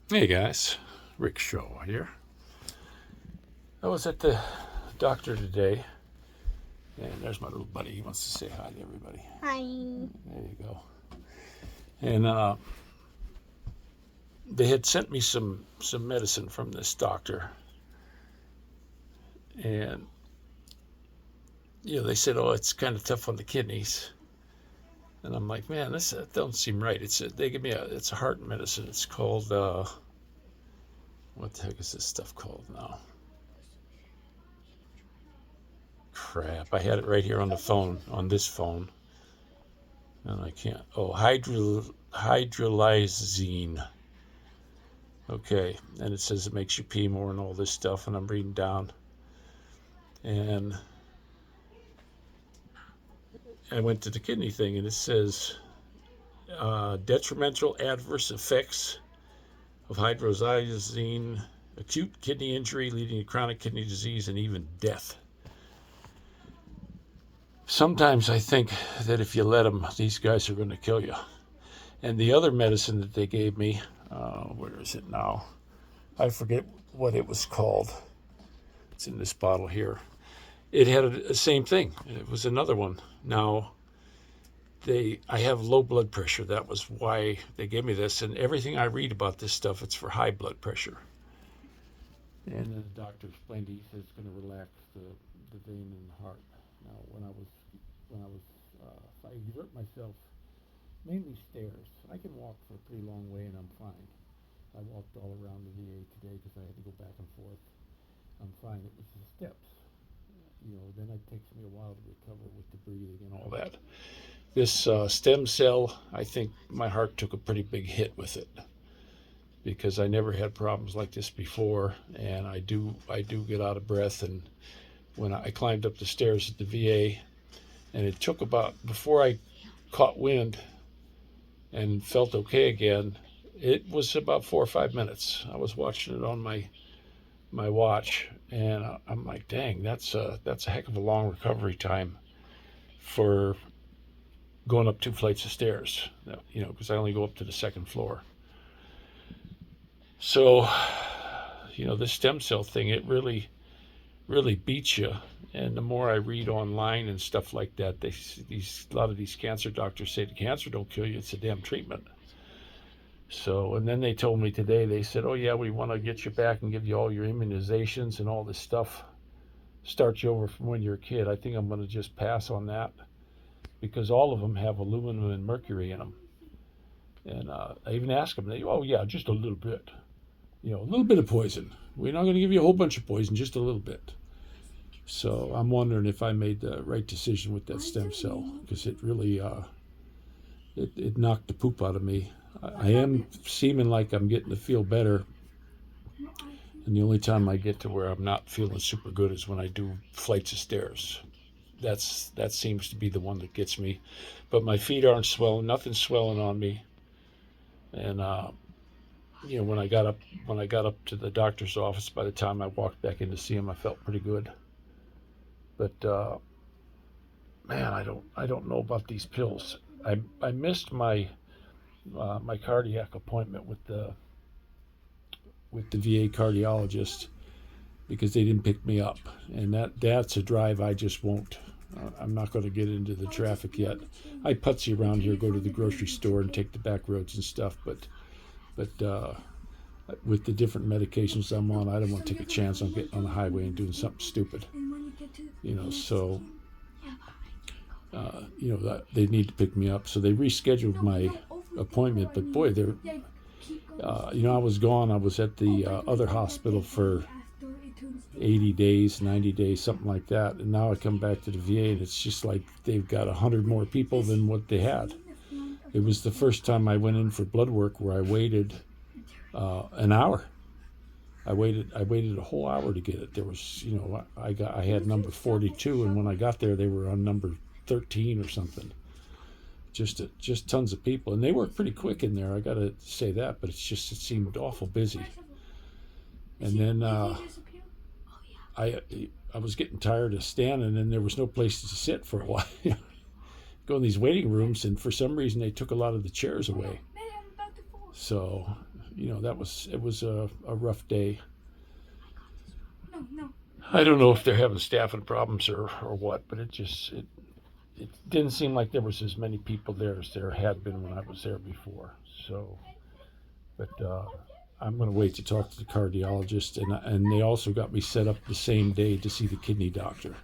Hey guys, Rick Shaw here. I was at the doctor today, and there's my little buddy. He wants to say hi to everybody. Hi. There you go. And they had sent me some medicine from this doctor, and they said, "Oh, it's kind of tough on the kidneys." And I'm like, "Man, this don't seem right." They give me it's a heart medicine. It's called what the heck is this stuff called now? Crap! I had it right here on the phone, on this phone. And I can't. Oh, hydrolyzine. Okay, and it says it makes you pee more and all this stuff, and I'm reading down, and I went to the kidney thing, and it says detrimental adverse effects of hydrolyzine, acute kidney injury leading to chronic kidney disease and even death. Sometimes I think that if you let them, these guys are going to kill you. And the other medicine that they gave me, where is it now? I forget what it was called. It's in this bottle here. It had the same thing. It was another one. Now, I have low blood pressure. That was why they gave me this. And everything I read about this stuff, it's for high blood pressure. And then the doctor explained, he said it's going to relax the vein in the heart. Now, I exert myself mainly stairs. I can walk for a pretty long way and I'm fine. I walked all around the VA today because I had to go back and forth. I'm fine. It was the steps. Then it takes me a while to recover with the breathing and all that. This stem cell, I think my heart took a pretty big hit with it because I never had problems like this before, and I do get out of breath. And when I climbed up the stairs at the VA, and it took about, before I caught wind and felt okay again, it was about 4 or 5 minutes. I was watching it on my watch, and I'm like, dang, that's a heck of a long recovery time for going up 2 flights of stairs, because I only go up to the second floor. So, this stem cell thing, it really, really beats you. And the more I read online and stuff like that, a lot of these cancer doctors say the cancer don't kill you, it's a damn treatment. So, and then they told me today, they said, oh yeah, we want to get you back and give you all your immunizations and all this stuff, start you over from when you're a kid. I think I'm going to just pass on that because all of them have aluminum and mercury in them. And I even asked them, oh yeah, just a little bit. A little bit of poison. We're not going to give you a whole bunch of poison, just a little bit. So I'm wondering if I made the right decision with that stem cell because it really, it knocked the poop out of me. I am seeming like I'm getting to feel better. And the only time I get to where I'm not feeling super good is when I do flights of stairs. That seems to be the one that gets me. But my feet aren't swelling, nothing's swelling on me. And when I got up to the doctor's office, by the time I walked back in to see him, I felt pretty good. But man, I don't know about these pills. I missed my cardiac appointment with the VA cardiologist because they didn't pick me up, and that's a drive I just won't. I'm not going to get into the traffic yet. I putsy around here, go to the grocery store, and take the back roads and stuff. But with the different medications I'm on, I don't want to take a chance on getting on the highway and doing something stupid. So that they need to pick me up. So they rescheduled my appointment. But boy, they're I was gone. I was at the other hospital for 80 days, 90 days, something like that. And now I come back to the VA, and it's just like they've got 100 more people than what they had. It was the first time I went in for blood work where I waited an hour. I waited a whole hour to get it. There was, I had number 42, and when I got there, they were on number 13 or something. Just tons of people, and they work pretty quick in there. I got to say that, but it seemed awful busy. And then I was getting tired of standing, and there was no place to sit for a while. Go in these waiting rooms, and for some reason they took a lot of the chairs away. So, it was a rough day. No, no. I don't know if they're having staffing problems or what, but it didn't seem like there was as many people there as there had been when I was there before. So, but I'm going to wait to talk to the cardiologist, and they also got me set up the same day to see the kidney doctor.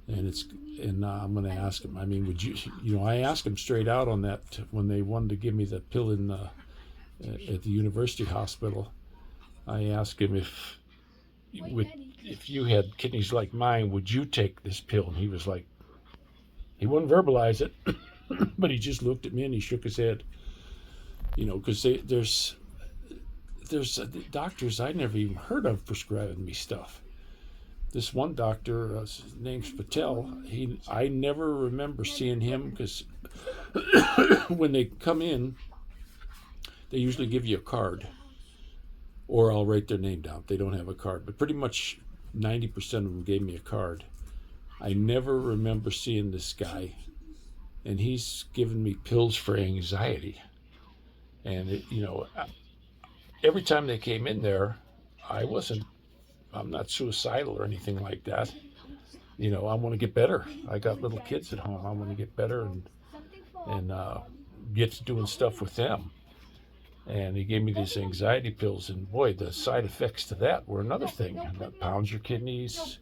And I'm going to ask him. I mean, would you? I asked him straight out on that when they wanted to give me the pill at the university hospital. I asked him if you had kidneys like mine, would you take this pill? And he was like, he wouldn't verbalize it, but he just looked at me and he shook his head. Because there's doctors I never even heard of prescribing me stuff. This one doctor, his name's Patel. I never remember seeing him because when they come in, they usually give you a card, or I'll write their name down. They don't have a card, but pretty much 90% of them gave me a card. I never remember seeing this guy, and he's given me pills for anxiety. And every time they came in there, I'm not suicidal or anything like that. I want to get better. I got little kids at home. I want to get better and get to doing stuff with them. And he gave me these anxiety pills, and boy, the side effects to that were another thing. That pounds your kidneys,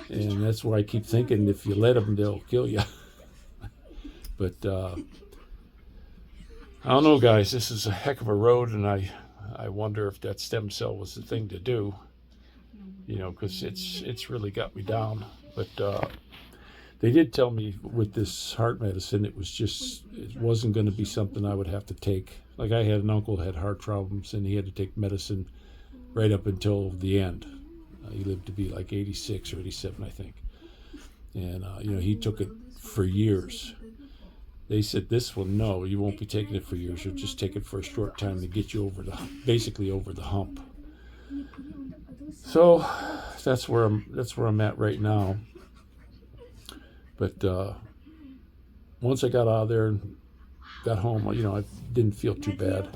and that's why I keep thinking if you let them, they'll kill you. But I don't know, guys. This is a heck of a road, and I wonder if that stem cell was the thing to do. Because it's really got me down. But they did tell me with this heart medicine, it wasn't going to be something I would have to take. Like I had an uncle that had heart problems, and he had to take medicine right up until the end. He lived to be like 86 or 87, I think. And he took it for years. They said this one, no, you won't be taking it for years. You'll just take it for a short time to get you over the hump. So that's where I'm at right now. But once I got out of there and got home, I didn't feel too bad.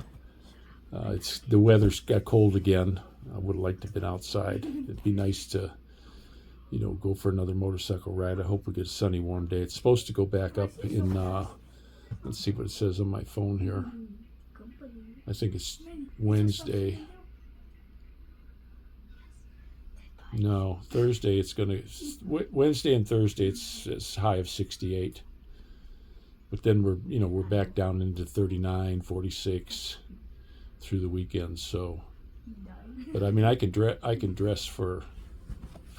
The weather's got cold again. I would have liked to have been outside. It'd be nice to, go for another motorcycle ride. I hope we get a sunny, warm day. It's supposed to go back up in, let's see what it says on my phone here. I think it's Wednesday. No, Thursday Wednesday and Thursday it's high of 68. But then we're back down into 39, 46 through the weekend. So, but I mean I can dress for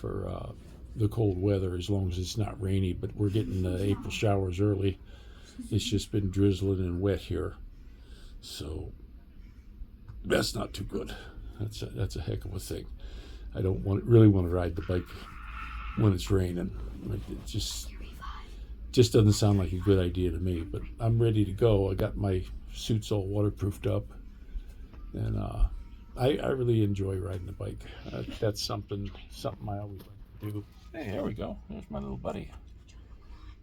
the cold weather as long as it's not rainy. But we're getting the April showers early. It's just been drizzling and wet here, so that's not too good. That's a heck of a thing. I don't really want to ride the bike when it's raining. It just doesn't sound like a good idea to me. But I'm ready to go. I got my suits all waterproofed up, and I really enjoy riding the bike. That's something I always like to do. Hey, there we go. There's my little buddy.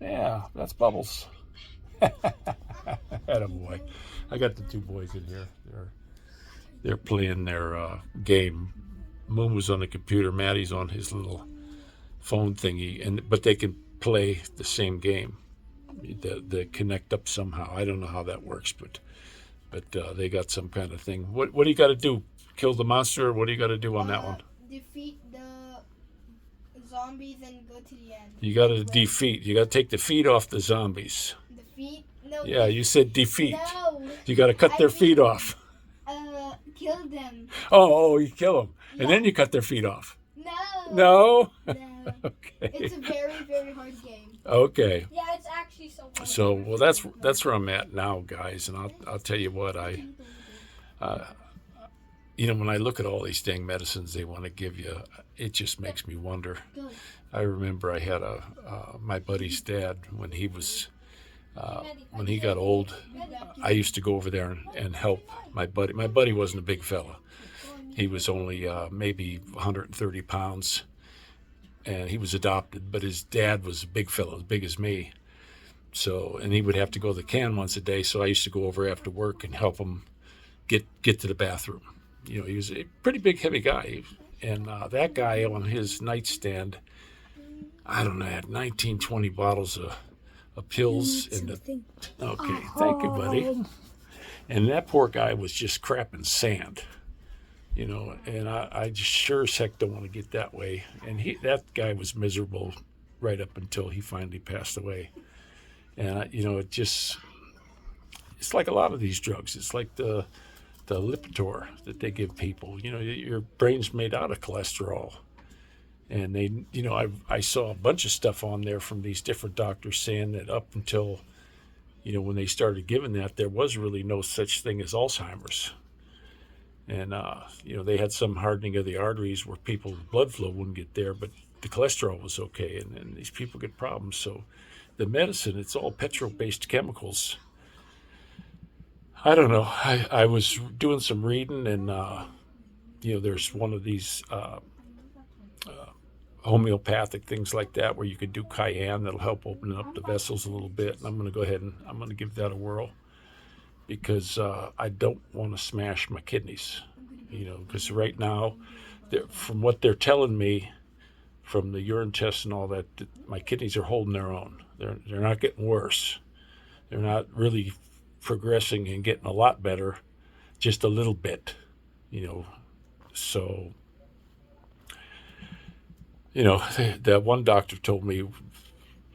Yeah, that's Bubbles. Attaboy. I got the two boys in here. They're playing their game. Moon was on the computer. Maddie's on his little phone thingy, but they can play the same game. They connect up somehow. I don't know how that works, but they got some kind of thing. What do you got to do? Kill the monster? Or what do you got to do on that one? Defeat the zombies and go to the end. You got to defeat. You got to take the feet off the zombies. Defeat? No. Yeah, you said defeat. No. You got to cut their feet off. Kill them. Oh, you kill them, and then you cut their feet off. No. No. No. Okay. It's a very, very hard game. Okay. Yeah, it's actually so hard. So, well, that's where I'm at now, guys, and I'll tell you what when I look at all these dang medicines they want to give you, it just makes me wonder. I remember I had my buddy's dad when he got old. I used to go over there and help my buddy. My buddy wasn't a big fella. He was only maybe 130 pounds, and he was adopted, but his dad was a big fella, as big as me. So, and he would have to go to the can once a day, so I used to go over after work and help him get to the bathroom. You know, he was a pretty big, heavy guy, and that guy on his nightstand, I don't know, had 19, 20 bottles of pills. And okay, thank you, buddy. And that poor guy was just crapping sand, you know. And I just sure as heck don't want to get that way. And that guy was miserable right up until he finally passed away. And you know, it's like a lot of these drugs. It's like the Lipitor that they give people. You know, your brain's made out of cholesterol. And they, you know, I saw a bunch of stuff on there from these different doctors saying that up until, you know, when they started giving that, there was really no such thing as Alzheimer's. And, you know, they had some hardening of the arteries where people's blood flow wouldn't get there, but the cholesterol was okay. And these people get problems. So the medicine, it's all petrol-based chemicals. I don't know. I was doing some reading, and, you know, there's one of these homeopathic things like that where you could do cayenne that'll help open up the vessels a little bit. And I'm going to go ahead and I'm going to give that a whirl because I don't want to smash my kidneys, you know, because right now, from what they're telling me, from the urine tests and all that, my kidneys are holding their own. They're not getting worse. They're not really progressing and getting a lot better, just a little bit, you know. So, you know, that one doctor told me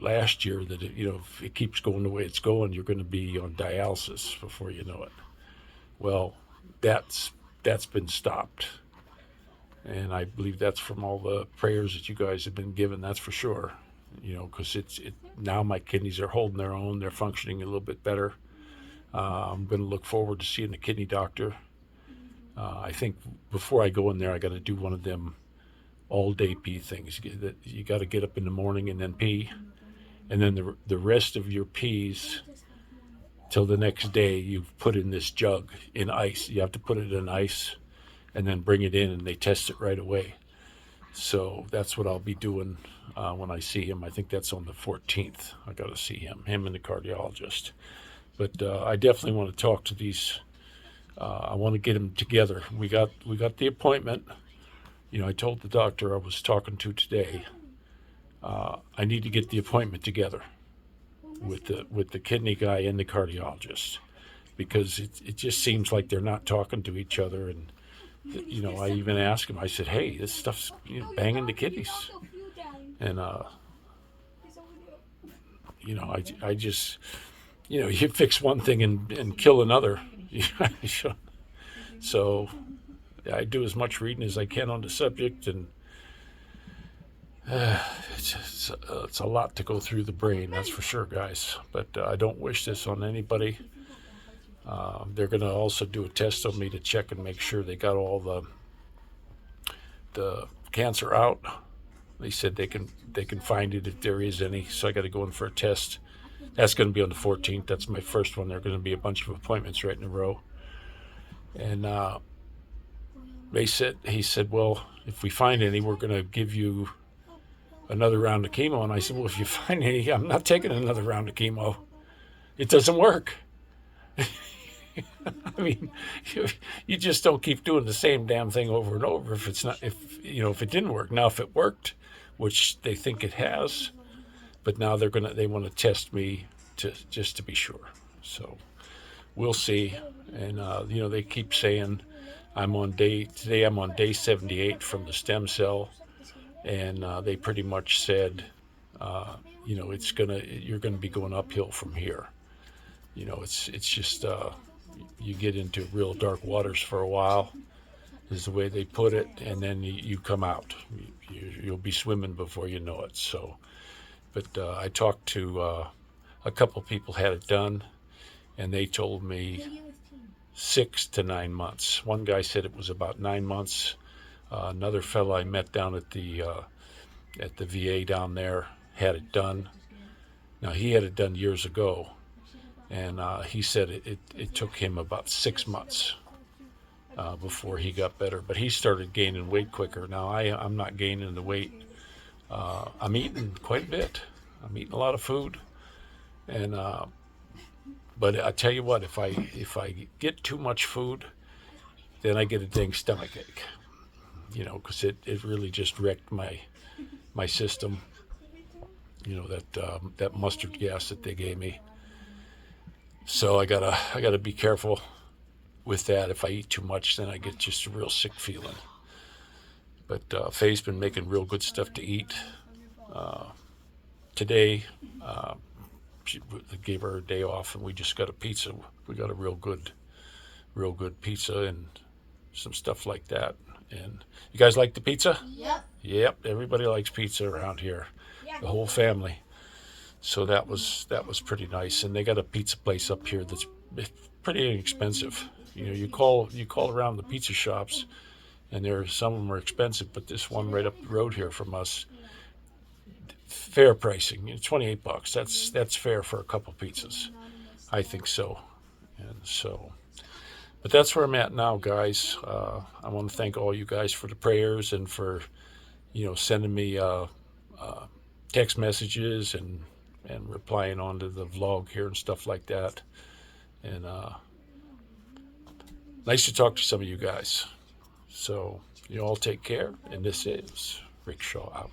last year that, you know, if it keeps going the way it's going, you're going to be on dialysis before you know it. Well, that's been stopped. And I believe that's from all the prayers that you guys have been given, that's for sure. You know, because now my kidneys are holding their own. They're functioning a little bit better. I'm going to look forward to seeing the kidney doctor. I think before I go in there, I got to do one of them all-day pee things. You got to get up in the morning and then pee, and then the rest of your pees till the next day you put in this jug in ice. You have to put it in ice and then bring it in, and they test it right away. So that's what I'll be doing when I see him. I think that's on the 14th. I got to see him and the cardiologist. But I definitely want to talk to these. I want to get them together. We got the appointment. You know, I told the doctor I was talking to today, I need to get the appointment together with the kidney guy and the cardiologist, because it just seems like they're not talking to each other. And, you know, I even asked him, I said, hey, this stuff's, you know, banging the kidneys. And, you know, I just, you know, you fix one thing and kill another. So I do as much reading as I can on the subject, and it's a lot to go through the brain, that's for sure, guys. But I don't wish this on anybody. They're going to also do a test on me to check and make sure they got all the cancer out. They said they can find it if there is any, so I got to go in for a test. That's going to be on the 14th. That's my first one. There are going to be a bunch of appointments right in a row. And he said, well, if we find any, we're going to give you another round of chemo. And I said, well, if you find any, I'm not taking another round of chemo. It doesn't work. I mean, you just don't keep doing the same damn thing over and over if it didn't work. Now, if it worked, which they think it has, but now they want to test me just to be sure. So we'll see. And you know, they keep saying I'm on day 78 from the stem cell, and they pretty much said, you know, you're gonna be going uphill from here. You know, it's just you get into real dark waters for a while, is the way they put it, and then you come out. You'll be swimming before you know it. So, but I talked to a couple people had it done, and they told me 6 to 9 months. One guy said it was about 9 months. Another fellow I met down at the VA down there had it done. Now, he had it done years ago, and he said it took him about 6 months before he got better. But he started gaining weight quicker. Now, I'm not gaining the weight. I'm eating quite a bit. I'm eating a lot of food, and but I tell you what, if I get too much food, then I get a dang stomach ache, you know, because it really just wrecked my system. You know, that mustard gas that they gave me. So I gotta be careful with that. If I eat too much, then I get just a real sick feeling. But Faye's been making real good stuff to eat. Today, she gave her a day off, and we just got a pizza. We got a real good pizza and some stuff like that. And you guys like the pizza? Yep. Yep, everybody likes pizza around here, the whole family. So that was pretty nice. And they got a pizza place up here that's pretty inexpensive. You know, you call around the pizza shops, and some of them are expensive, but this one right up the road here from us, fair pricing, you know, $28. That's fair for a couple pizzas. I think so. And so, but that's where I'm at now, guys. I want to thank all you guys for the prayers and for, you know, sending me text messages and replying onto the vlog here and stuff like that. And nice to talk to some of you guys. So you all take care. And this is Rick Shaw out.